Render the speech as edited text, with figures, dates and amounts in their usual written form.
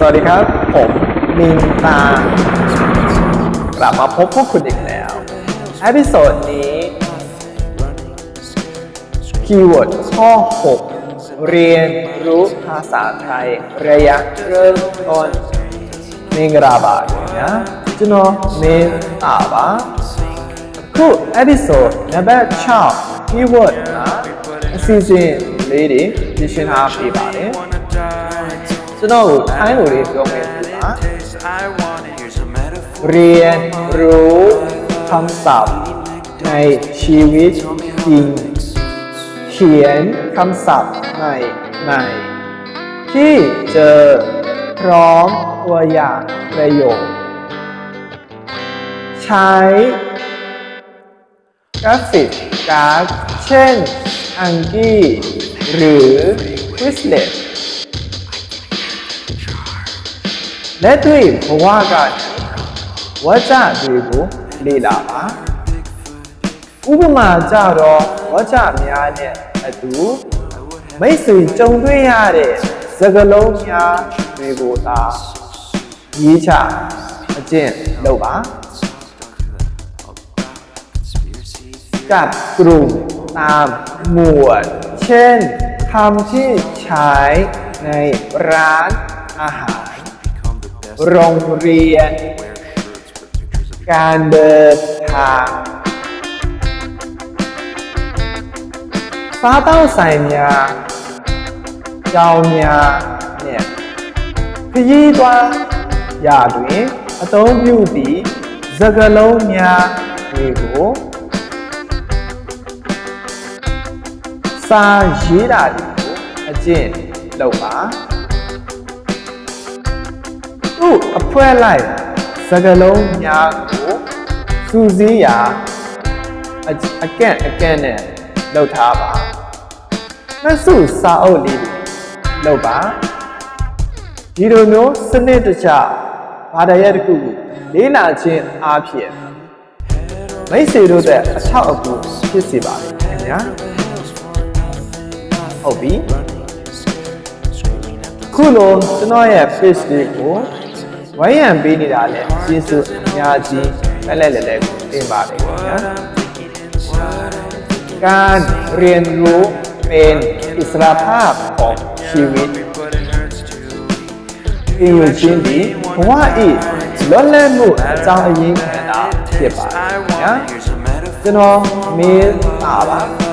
สวัสดีครับผมมินตากลับมาพบพวกคุณอีกแล้วเอพิโซดนี้คีย์เวิร์ดข้อ 6 เรียนรู้ภาษาไทยระยะเริ่มต้นမင်္ဂလာပါဗျာကျွန်တော်မင်းသားပါခု episode နံပါတ် 6 keyword ကအစီအစဉ်လေးတွေသိရှင်းထားပေးပါတယ်ကျွန်တော်ကိုထိုင်းလိုလေးပြောမယ်ဒီမှာเรียนรู้คำศัพท์ในชีวิตจริงเขียนคำศัพท์ใหม่ๆที่เจอพร้อมตัวอย่างประโยคใช้กราฟิกการ์ดเช่นอังกี้หรือ Quizlet และด้วยเพราะว่าการဝါကျတွေကိုလေ့လာပါဥပမာကြတော့ဝါကျများနဲ့အတူမိတ်ဆွေကြုံတွေ့ရတဲ့စကားလုံးများတွေကိုသာရေးချအကျင့်လုပ်ပါกับกลุ่มตามหมวดเช่นคำที่ใช้ในร้านอาหารโรงเรียนการเดินทางစားတောက်ဆိုင်များကြောင်များနဲ့ခရီးသွားရာတွင်အသုံးပြုသည့်စကားလုံးများတွေကိုစာရေးတာတွေကိုအကျင့်လုပ်ပါသူ့အဖွဲ့လိုက်စကားလုံးများကိုစူးစီးရာအကန့်နဲ့လုပ်ထားပါနှစုစာအုပ်လေးလုပ်ပါဒီလိုမျိုးစနစ်တကျဘာသာရပ်တစ်ခုကိုလေ့လာခြင်းအားဖြင့်မိတ်ဆွေတို့တဲ့အထောက်အကူဖြစ်စေပါမယ်ခင်ဗျာဟုတ်ပြီခုလိုကျွန်တော်ရဲ့ page လေးကိုဝိုင်းရံပေးနေတာလဲကျေးဇူးအများကြီးလဲတင်ပါတယ်ခင်ဗျာการเรียนรู้เป็นอิสรภาพของชีวิตအင်ယူချင်းဒီဘဝဤလွတ်လပ်မှုအကြောင်းအရင်းခံတာဖြစ်ပါတယ်ခင်ဗျာကျွန်တော်မင်းသားပါ